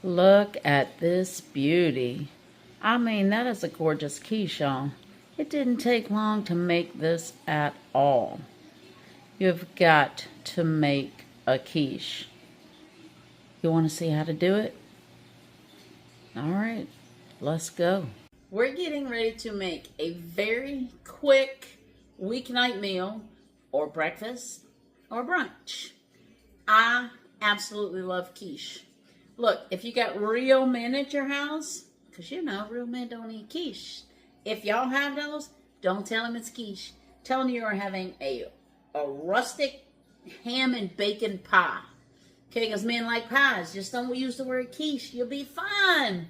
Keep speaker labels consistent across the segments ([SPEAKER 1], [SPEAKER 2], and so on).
[SPEAKER 1] Look at this beauty. I mean, that is a gorgeous quiche, y'all. It didn't take long to make this at all. You've got to make a quiche. You want to see how to do it? All right, let's go. We're getting ready to make a very quick weeknight meal or breakfast or brunch. I absolutely love quiche. Look, if you got real men at your house, because you know real men don't eat quiche. If y'all have those, don't tell them it's quiche. Tell them you are having a rustic ham and bacon pie. Okay, because men like pies. Just don't use the word quiche. You'll be fine.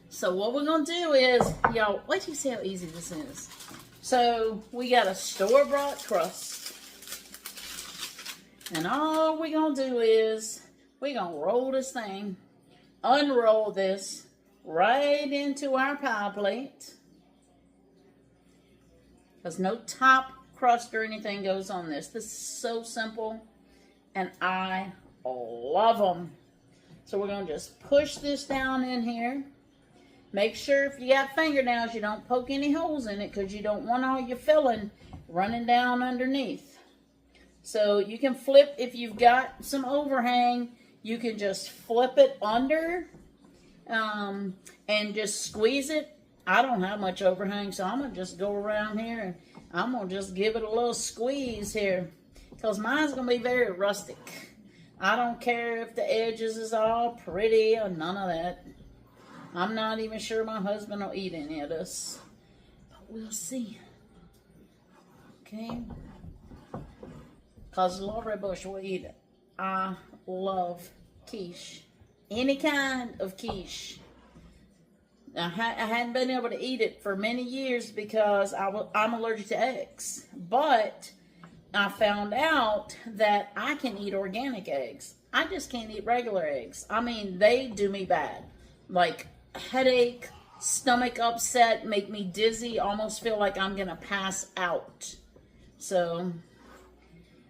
[SPEAKER 1] So what we're going to do is, y'all, wait till you see how easy this is. So we got a store-bought crust. And all we're going to do is, we're going to roll this thing, unroll this right into our pie plate. There's no top crust or anything goes on this. This is so simple, and I love them. So we're going to just push this down in here. Make sure if you got fingernails, you don't poke any holes in it because you don't want all your filling running down underneath. So you can flip, if you've got some overhang, you can just flip it under and just squeeze it. I don't have much overhang, so I'm going to just go around here and I'm going to just give it a little squeeze here because mine's going to be very rustic. I don't care if the edges is all pretty or none of that. I'm not even sure my husband will eat any of this, but we'll see. Okay? Because Laura Bush will eat it. I love quiche. Any kind of quiche. I hadn't been able to eat it for many years because I'm allergic to eggs. But I found out that I can eat organic eggs. I just can't eat regular eggs. I mean, they do me bad. Like headache, stomach upset, make me dizzy, almost feel like I'm going to pass out. So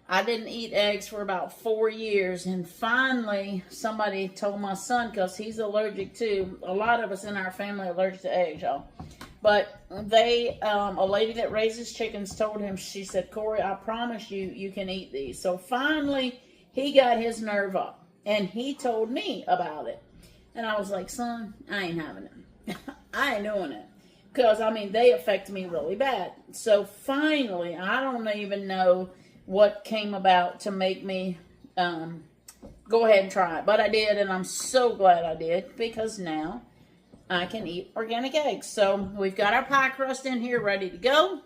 [SPEAKER 1] I didn't eat eggs for about 4 years, and finally somebody told my son, because he's allergic too. A lot of us in our family are allergic to eggs, y'all. But they, a lady that raises chickens told him, she said, Corey, I promise you, you can eat these. So finally he got his nerve up and he told me about it. And I was like, son, I ain't having it. I ain't doing it. Because, I mean, they affect me really bad. So finally, I don't even know what came about to make me go ahead and try it. But I did, and I'm so glad I did, because now I can eat organic eggs. So we've got our pie crust in here ready to go.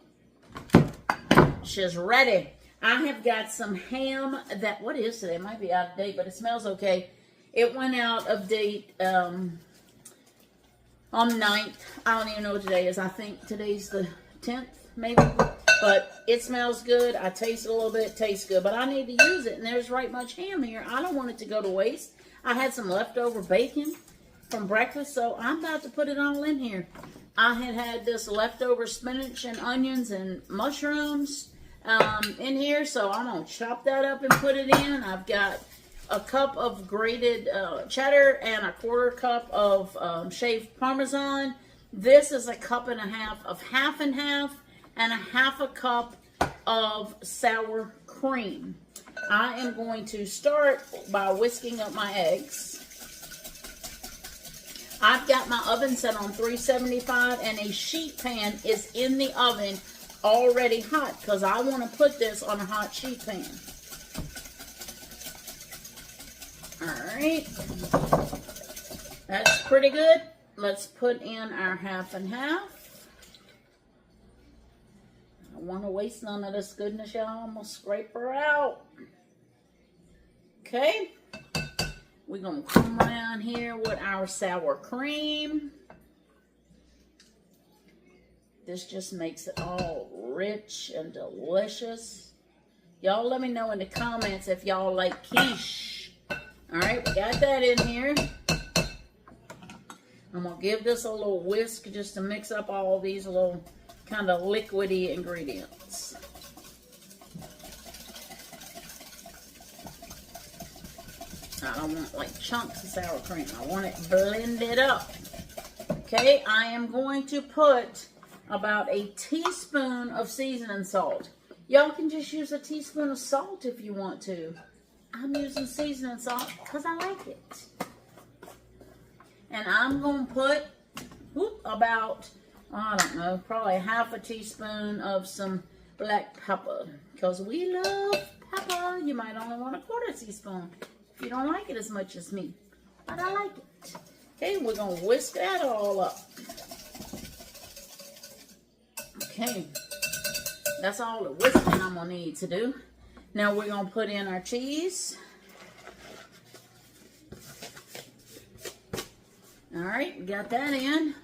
[SPEAKER 1] She's ready. I have got some ham that, what is today? It might be out of date, but it smells okay. It went out of date on 9th. I don't even know what today is. I think today's the 10th, maybe. But it smells good. I taste it a little bit. It tastes good. But I need to use it. And there's right much ham here. I don't want it to go to waste. I had some leftover bacon from breakfast, so I'm about to put it all in here. I had this leftover spinach and onions and mushrooms in here, so I'm going to chop that up and put it in. I've got a cup of grated cheddar and a 1/4 cup of shaved Parmesan. This is a cup and a half of half and half, and a 1/2 cup of sour cream. I am going to start by whisking up my eggs. I've got my oven set on 375, and a sheet pan is in the oven already hot because I want to put this on a hot sheet pan. Alright, that's pretty good. Let's put in our half and half. I don't want to waste none of this goodness, y'all. I'm going to scrape her out. Okay, we're going to come around here with our sour cream. This just makes it all rich and delicious. Y'all let me know in the comments if y'all like quiche. Alright, we got that in here. I'm going to give this a little whisk just to mix up all these little kind of liquidy ingredients. I don't want like chunks of sour cream. I want it blended up. Okay, I am going to put about a teaspoon of seasoning salt. Y'all can just use a teaspoon of salt if you want to. I'm using seasoning salt because I like it. And I'm going to put about, I don't know, probably half a teaspoon of some black pepper. Because we love pepper. You might only want a quarter teaspoon if you don't like it as much as me. But I like it. Okay, we're going to whisk that all up. Okay, that's all the whisking I'm going to need to do. Now we're going to put in our cheese. All right, got that in.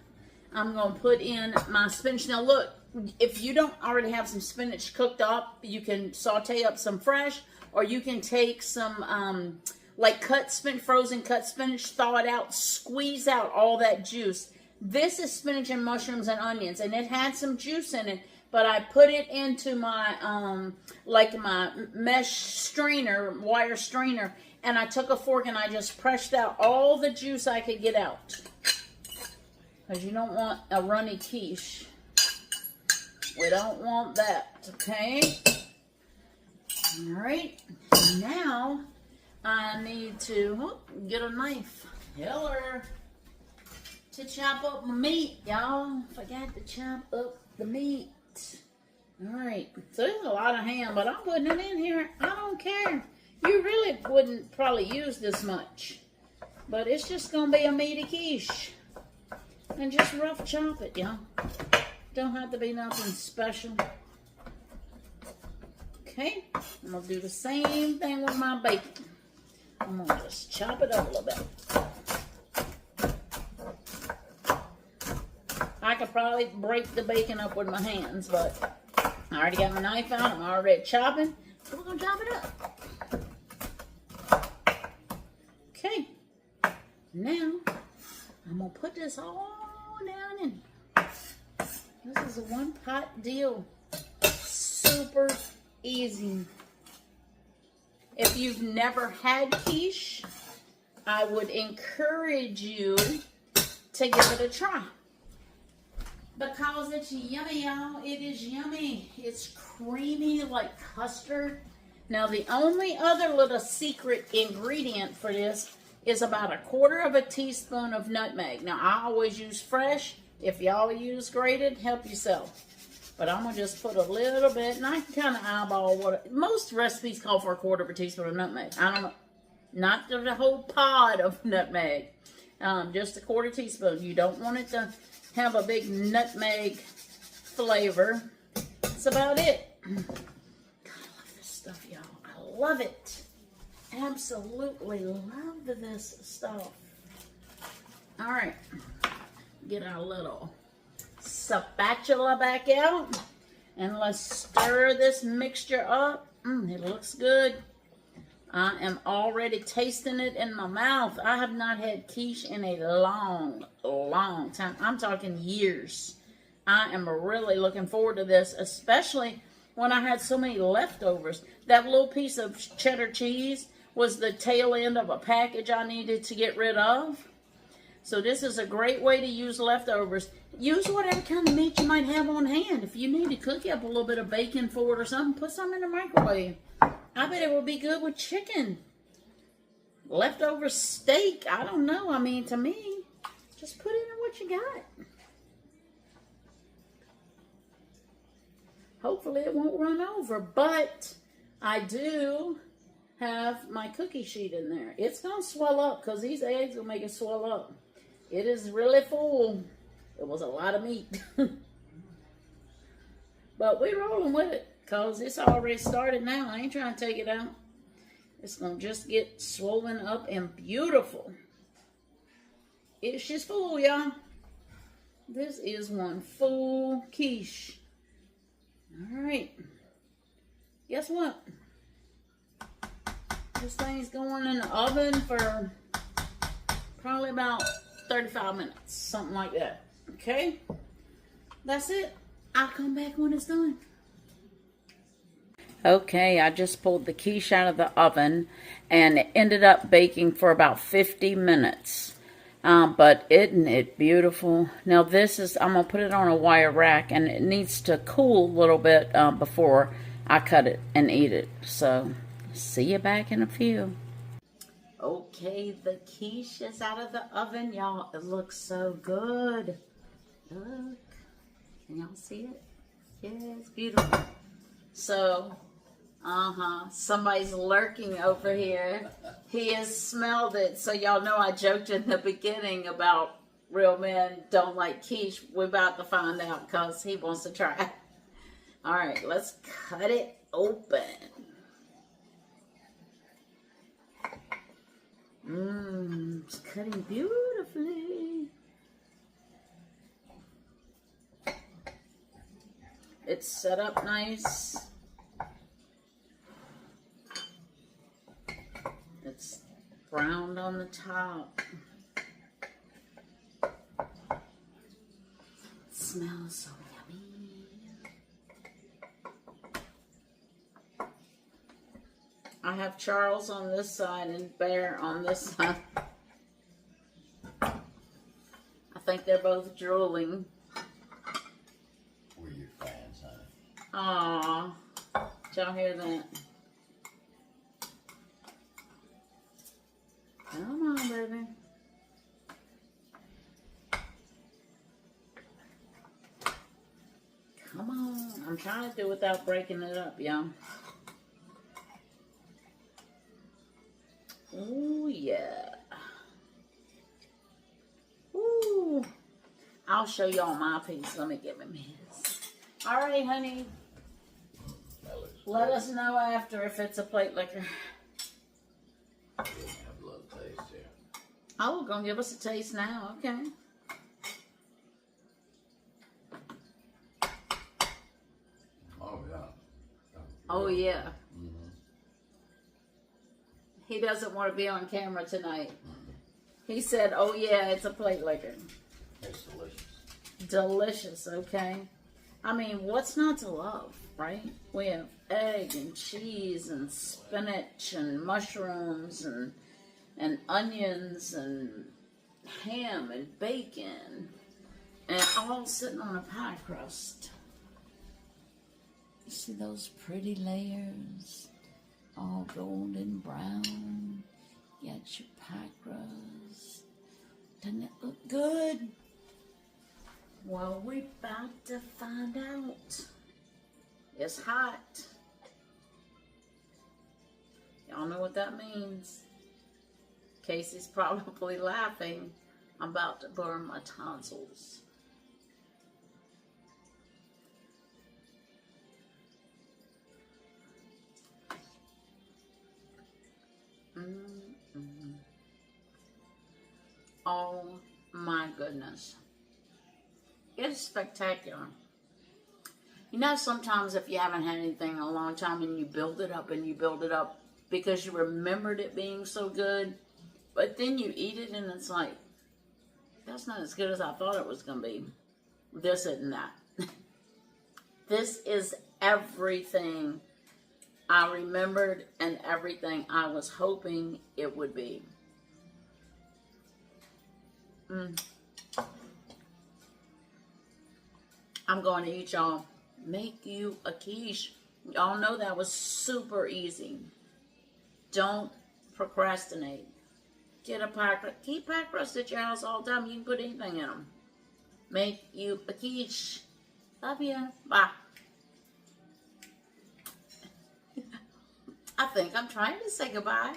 [SPEAKER 1] I'm going to put in my spinach. Now look, if you don't already have some spinach cooked up, you can saute up some fresh, or you can take some like frozen cut spinach, thaw it out, squeeze out all that juice. This is spinach and mushrooms and onions, and it had some juice in it, but I put it into my like my mesh strainer, wire strainer, and I took a fork and I just pressed out all the juice I could get out. Because you don't want a runny quiche. We don't want that, okay? All right, now I need to get a knife. Heller. To chop up my meat, y'all. Forgot to chop up the meat. All right, so there's a lot of ham, but I'm putting it in here. I don't care. You really wouldn't probably use this much, but it's just gonna be a meaty quiche. And just rough chop it, y'all. Don't have to be nothing special. Okay, I'm gonna do the same thing with my bacon. I'm gonna just chop it up a little bit. I could probably break the bacon up with my hands, but I already got my knife out. I'm already chopping, so we're gonna chop it up. Okay, now I'm gonna put this all down in. This is a one pot deal. Super easy. If you've never had quiche, I would encourage you to give it a try. Because it's yummy, y'all. It is yummy. It's creamy like custard. Now, the only other little secret ingredient for this is about 1/4 teaspoon of nutmeg. Now, I always use fresh. If y'all use grated, help yourself. But I'm going to just put a little bit, and I can kind of eyeball what... Most recipes call for 1/4 teaspoon of nutmeg. I don't know. Not the whole pod of nutmeg. Just 1/4 teaspoon. You don't want it to have a big nutmeg flavor. That's about it. God, I love this stuff, y'all. I love it. Absolutely love this stuff. All right. Get our little spatula back out. And let's stir this mixture up. It looks good. I am already tasting it in my mouth. I have not had quiche in a long, long time. I'm talking years. I am really looking forward to this, especially when I had so many leftovers. That little piece of cheddar cheese was the tail end of a package I needed to get rid of. So this is a great way to use leftovers. Use whatever kind of meat you might have on hand. If you need to cook up a little bit of bacon for it or something, put some in the microwave. I bet it would be good with chicken. Leftover steak. I don't know. I mean, to me, just put in what you got. Hopefully it won't run over. But I do have my cookie sheet in there. It's going to swell up because these eggs will make it swell up. It is really full. It was a lot of meat. But we're rolling with it. Because it's already started now. I ain't trying to take it out. It's going to just get swollen up and beautiful. It's just full, y'all. This is one full quiche. Alright. Guess what? This thing's going in the oven for probably about 35 minutes. Something like that. Okay? That's it. I'll come back when it's done. Okay, I just pulled the quiche out of the oven, and it ended up baking for about 50 minutes. But isn't it beautiful? Now this is, I'm going to put it on a wire rack, and it needs to cool a little bit before I cut it and eat it. So, see you back in a few. Okay, the quiche is out of the oven, y'all. It looks so good. Look. Can y'all see it? Yeah, it's beautiful. So, somebody's lurking over here. He has smelled it. So y'all know I joked in the beginning about real men don't like quiche. We're about to find out because he wants to try it. All right, let's cut it open. It's cutting beautifully. It's set up nice. It's browned on the top. It smells so yummy. I have Charles on this side and Bear on this side. I think they're both drooling.
[SPEAKER 2] We're your fans, honey.
[SPEAKER 1] Aww. Did y'all hear that? Come on, baby. Come on. I'm trying to do it without breaking it up, y'all. Oh, yeah. Ooh. I'll show y'all my piece. Let me get my his. All right, honey. Let us know after if it's a plate liquor.
[SPEAKER 2] Have a little taste here.
[SPEAKER 1] Oh, gonna give us a taste now. Okay.
[SPEAKER 2] Oh, yeah.
[SPEAKER 1] Oh, yeah.
[SPEAKER 2] Mm-hmm.
[SPEAKER 1] He doesn't want to be on camera tonight. He said, oh, yeah, it's a plate liquor.
[SPEAKER 2] It's delicious.
[SPEAKER 1] Delicious, okay? I mean, what's not to love, right? We have egg and cheese and spinach and mushrooms and onions and ham and bacon, and all sitting on a pie crust. You see those pretty layers? All golden brown. You got your pie crust. Doesn't it look good? Well, we're about to find out. It's hot. Y'all know what that means. Casey's probably laughing. I'm about to burn my tonsils. Oh my goodness. It's spectacular. You know, sometimes if you haven't had anything in a long time and you build it up and you build it up because you remembered it being so good, but then you eat it and it's like, that's not as good as I thought it was going to be. This isn't that. This is everything I remembered and everything I was hoping it would be. I'm going to eat, y'all. Make you a quiche. Y'all know that was super easy. Don't procrastinate. Get a pie crust. Keep pie crust at your house all the time. You can put anything in them. Make you a quiche. Love you. Bye. I think I'm trying to say goodbye.